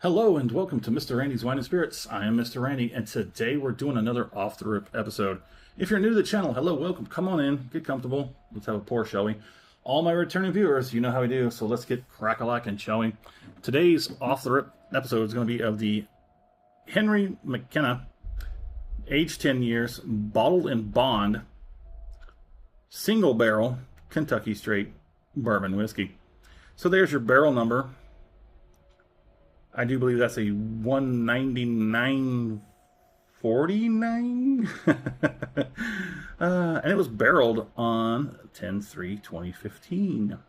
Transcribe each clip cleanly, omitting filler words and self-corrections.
Hello and welcome to Mr. Randy's Wine and Spirits. I am Mr. Randy, and today we're doing another off the rip episode. If you're new to the channel, hello, welcome. Come on in, get comfortable. Let's have a pour, shall we? All my returning viewers, you know how we do, so let's get crack-a-lackin', shall we? Today's off the rip episode is going to be of the Henry McKenna, aged 10 years, bottled in bond, single barrel, Kentucky straight bourbon whiskey. So there's your barrel number. I do believe that's a 199.49. And it was barreled on 10/3/2015.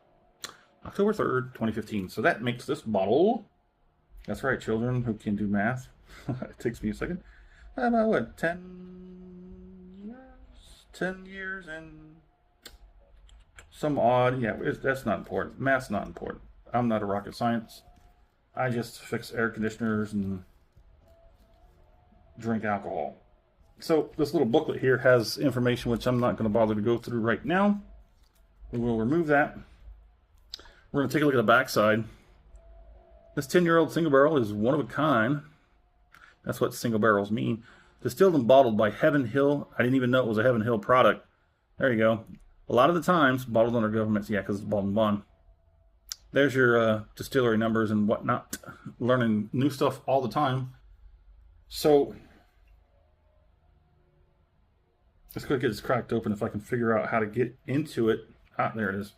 October 3rd, 2015. So that makes this bottle, that's right, children who can do math. It takes me a second. About what, 10 years? 10 years and some odd. Yeah, that's not important. Math's not important. I'm not a rocket science. I just fix air conditioners and drink alcohol. So this little booklet here has information which I'm not going to bother to go through right now. We will remove that. We're going to take a look at the backside. This 10-year-old single barrel is one of a kind. That's what single barrels mean. Distilled and bottled by Heaven Hill. I didn't even know it was a Heaven Hill product. There you go. A lot of the times, bottled under governments, yeah, because it's bottled in bond. There's your distillery numbers and whatnot. Learning new stuff all the time. So, let's go get this cracked open if I can figure out how to get into it. Ah, there it is.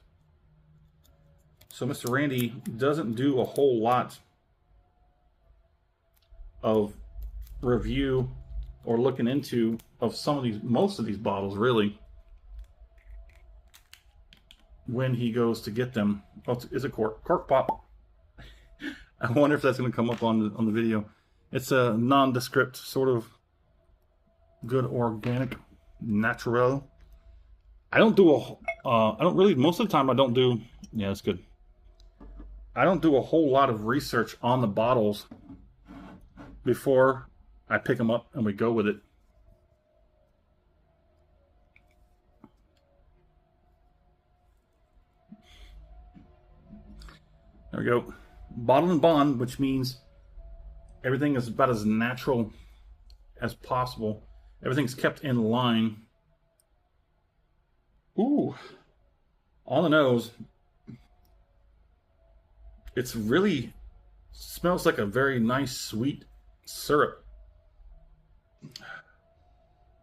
So Mr. Randy doesn't do a whole lot of review or looking into of most of these bottles, really, when he goes to get them. Oh, it's a cork pop. I wonder if that's going to come up on the video. It's a nondescript, sort of good organic, natural. I don't do most of the time I don't do, yeah, it's good. I don't do a whole lot of research on the bottles before I pick them up and we go with it. There we go. Bottled and bond, which means everything is about as natural as possible. Everything's kept in line. Ooh. On the nose. It's really smells like a very nice sweet syrup.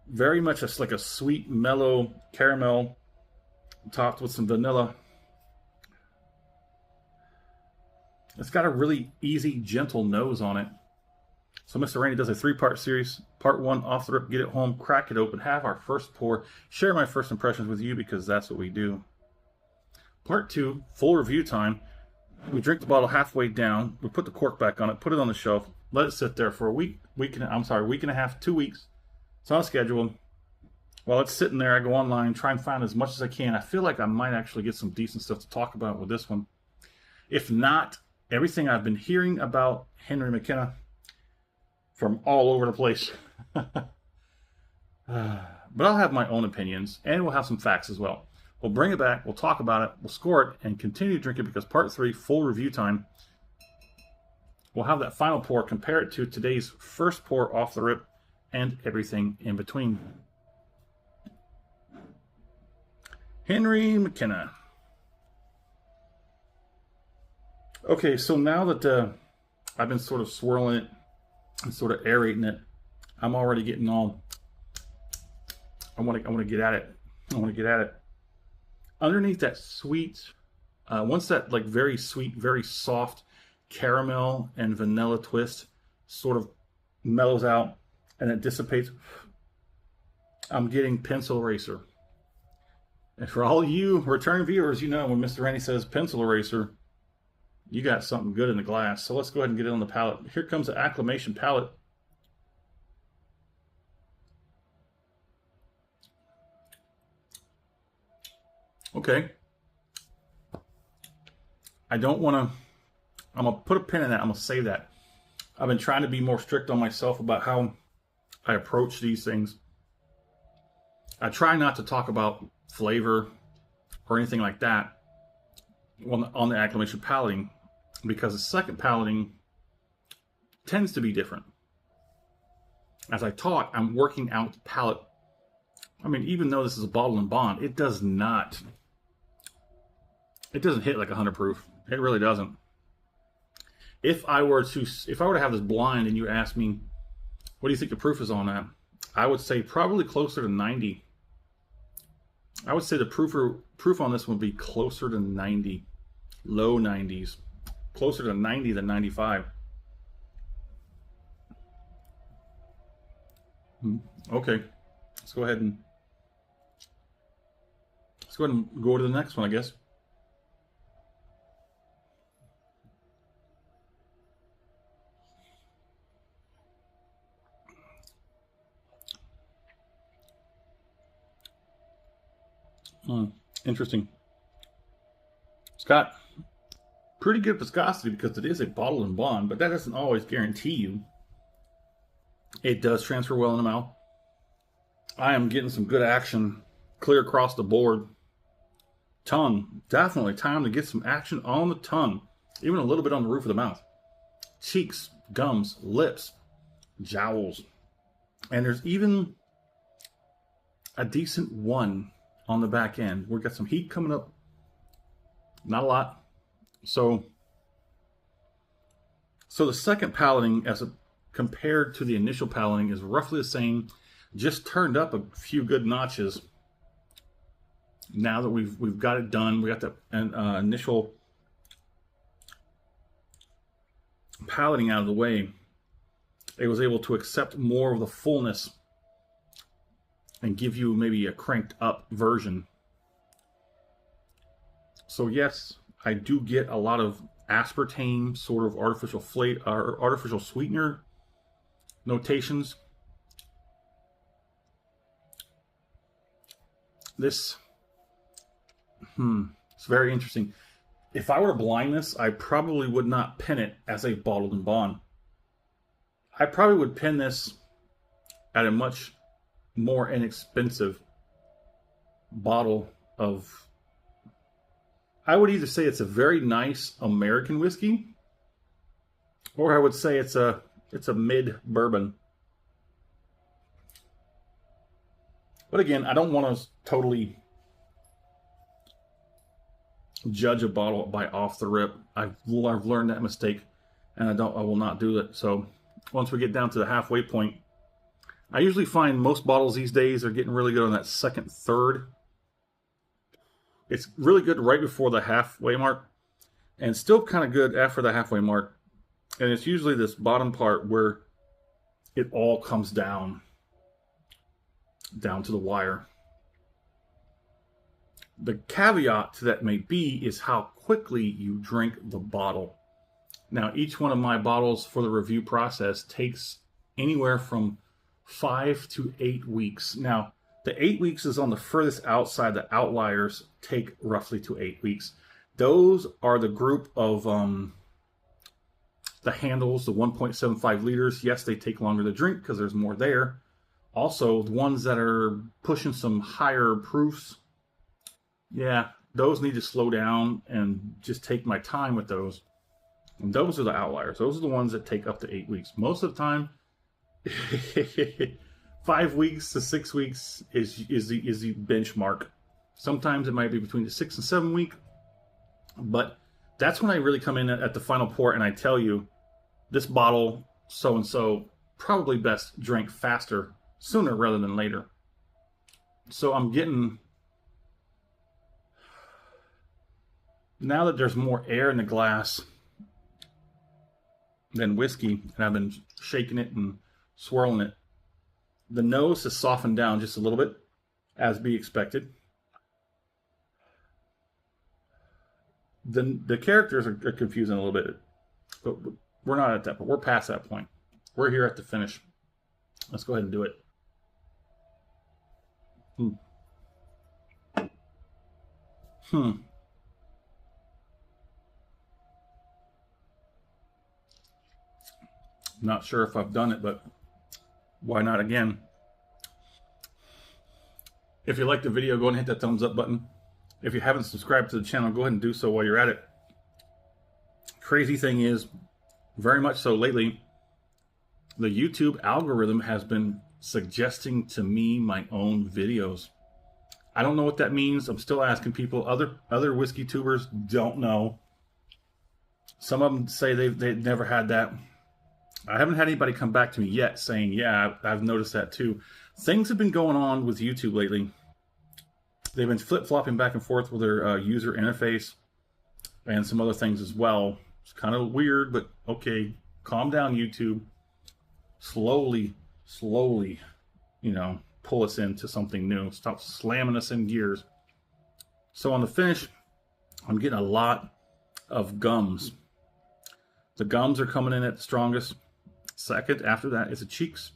Very much just like a sweet, mellow caramel topped with some vanilla. It's got a really easy, gentle nose on it. So Mr. Randy does a 3-part series. Part 1, off the rip, get it home, crack it open, have our first pour, share my first impressions with you because that's what we do. Part 2, full review time. We drink the bottle halfway down, we put the cork back on it, put it on the shelf, let it sit there for a week and a half, 2 weeks. It's on schedule. While it's sitting there, I go online, try and find as much as I can. I feel like I might actually get some decent stuff to talk about with this one. If not, everything I've been hearing about Henry McKenna from all over the place. But I'll have my own opinions, and we'll have some facts as well. We'll bring it back, we'll talk about it, we'll score it, and continue to drink it because part 3, full review time, we'll have that final pour, compare it to today's first pour off the rip, and everything in between. Henry McKenna. Okay, so now that I've been sort of swirling it and sort of aerating it, I'm already getting all. I want to get at it. I want to get at it. Underneath that sweet, once that like very sweet, very soft caramel and vanilla twist sort of mellows out and it dissipates, I'm getting pencil eraser. And for all you returning viewers, you know when Mr. Randy says pencil eraser, you got something good in the glass. So let's go ahead and get it on the palate. Here comes the acclimation palate. Okay. I don't want to, I'm going to put a pin in that. I'm going to save that. I've been trying to be more strict on myself about how I approach these things. I try not to talk about flavor or anything like that on the acclimation palating, because the second palating tends to be different. As I talk, I'm working out the palate. I mean, even though this is a bottle and bond, it doesn't hit like 100 proof. It really doesn't. If I were to have this blind and you ask me, what do you think the proof is on that? I would say probably closer to 90. I would say the proof on this would be closer to 90, low 90s, closer to 90 than 95. Okay, let's go ahead and go to the next one, I guess. Interesting. It's got pretty good viscosity because it is a bottle and bond, but that doesn't always guarantee you. It does transfer well in the mouth. I am getting some good action clear across the board. Tongue, definitely time to get some action on the tongue. Even a little bit on the roof of the mouth. Cheeks, gums, lips, jowls. And there's even a decent one on the back end. We've got some heat coming up. Not a lot. So the second palating compared to the initial palating is roughly the same, just turned up a few good notches. Now that we've got it done, we got the initial palating out of the way, it was able to accept more of the fullness and give you maybe a cranked up version. So yes, I do get a lot of aspartame, sort of artificial artificial sweetener notations. This, it's very interesting. If I were to blind this, I probably would not pin it as a bottled and bond. I probably would pin this at a much more inexpensive bottle of, I would either say it's a very nice American whiskey, or I would say it's a mid bourbon. But again, I don't want to totally judge a bottle by off the rip. I've learned that mistake, and I will not do it. So once we get down to the halfway point, I usually find most bottles these days are getting really good on that second, third. It's really good right before the halfway mark, and still kind of good after the halfway mark. And it's usually this bottom part where it all comes down to the wire. The caveat to that may be is how quickly you drink the bottle. Now, each one of my bottles for the review process takes anywhere from 5 to 8 weeks. Now, the 8 weeks is on the furthest outside. The outliers take roughly to 8 weeks. Those are the group of the handles, the 1.75 liters. Yes, they take longer to drink because there's more there. Also, the ones that are pushing some higher proofs, yeah, those need to slow down and just take my time with those. And those are the outliers. Those are the ones that take up to 8 weeks. Most of the time, 5 weeks to 6 weeks is the benchmark. Sometimes it might be between the 6 and 7 week, but that's when I really come in at the final pour and I tell you, this bottle so and so probably best drank faster, sooner rather than later. So I'm getting, now that there's more air in the glass than whiskey, and I've been shaking it and swirling it, the nose has softened down just a little bit, as be expected. The characters are confusing a little bit, but we're not at that point. We're past that point. We're here at the finish. Let's go ahead and do it. Not sure if I've done it, but why not again? If you liked the video, go ahead and hit that thumbs up button. If you haven't subscribed to the channel, go ahead and do so while you're at it. Crazy thing is, very much so lately, The YouTube algorithm has been suggesting to me my own videos. I don't know what that means. I'm still asking people. Other whiskey tubers don't know. Some of them say they've never had that. I haven't had anybody come back to me yet saying, yeah, I've noticed that too. Things have been going on with YouTube lately. They've been flip-flopping back and forth with their user interface and some other things as well. It's kind of weird, but okay, calm down, YouTube. Slowly, you know, pull us into something new. Stop slamming us in gears. So on the finish, I'm getting a lot of gums. The gums are coming in at the strongest. Second, after that, is the cheeks.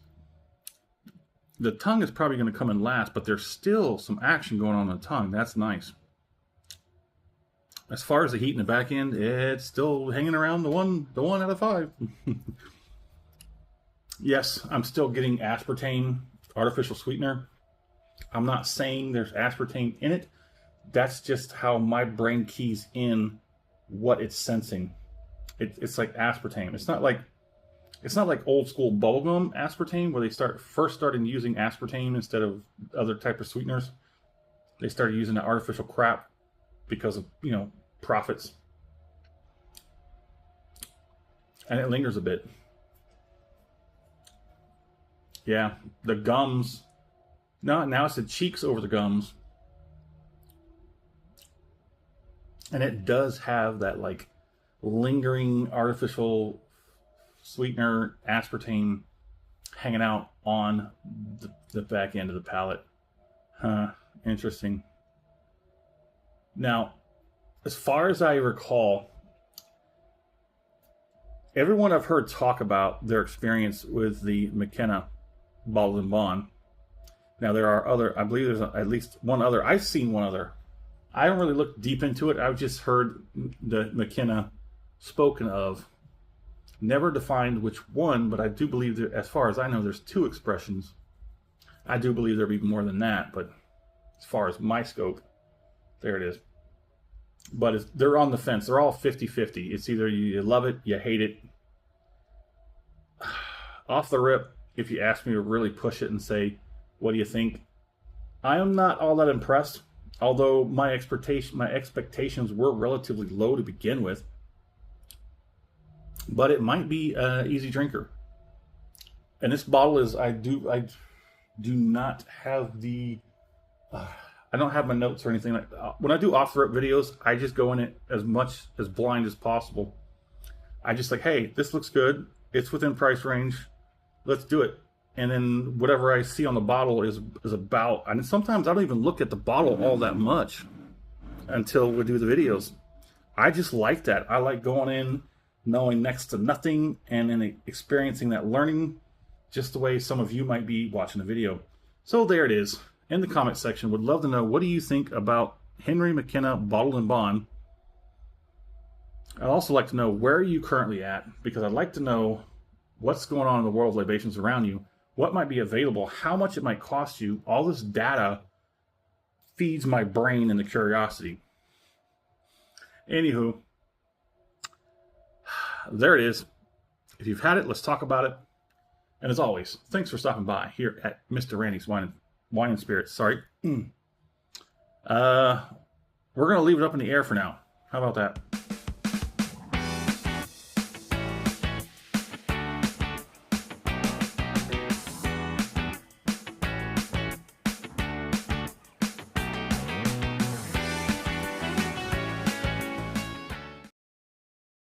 The tongue is probably going to come in last, but there's still some action going on in the tongue. That's nice. As far as the heat in the back end, it's still hanging around the one out of 5. Yes, I'm still getting aspartame, artificial sweetener. I'm not saying there's aspartame in it. That's just how my brain keys in what it's sensing. It's like aspartame. It's not like old school bubblegum aspartame where they first started using aspartame instead of other type of sweeteners. They started using the artificial crap because of, you know, profits. And it lingers a bit. Yeah, the gums. No, now it's the cheeks over the gums. And it does have that like lingering artificial sweetener, aspartame, hanging out on the back end of the palate. Huh, interesting. Now, as far as I recall, everyone I've heard talk about their experience with the McKenna Bottled and Bond. Now, there are other, I believe there's at least one other. I've seen one other. I haven't really looked deep into it. I've just heard the McKenna spoken of. Never defined which one, but I do believe that, as far as I know, there's 2 expressions. I do believe there'll be more than that, but as far as my scope, there it is. But they're on the fence. They're all 50-50. It's either you love it, you hate it. Off the rip, if you ask me to really push it and say, what do you think? I am not all that impressed, although my expectations were relatively low to begin with. But it might be an easy drinker. And this bottle is, I do not have the, I don't have my notes or anything like that. When I do off the rip videos, I just go in it as blind as possible. I just like, hey, this looks good. It's within price range. Let's do it. And then whatever I see on the bottle is about, and sometimes I don't even look at the bottle all that much until we do the videos. I just like that. I like going in knowing next to nothing and then experiencing that learning just the way some of you might be watching the video. So there it is. In the comment section, would love to know, what do you think about Henry McKenna Bottled and Bond? I'd also like to know, where are you currently at? Because I'd like to know what's going on in the world of libations around you, what might be available, how much it might cost you. All this data feeds my brain and the curiosity. Anywho, there it is. If you've had it, let's talk about it. And as always, thanks for stopping by here at Mr. Randy's Wine and Spirits. Sorry. We're going to leave it up in the air for now. How about that?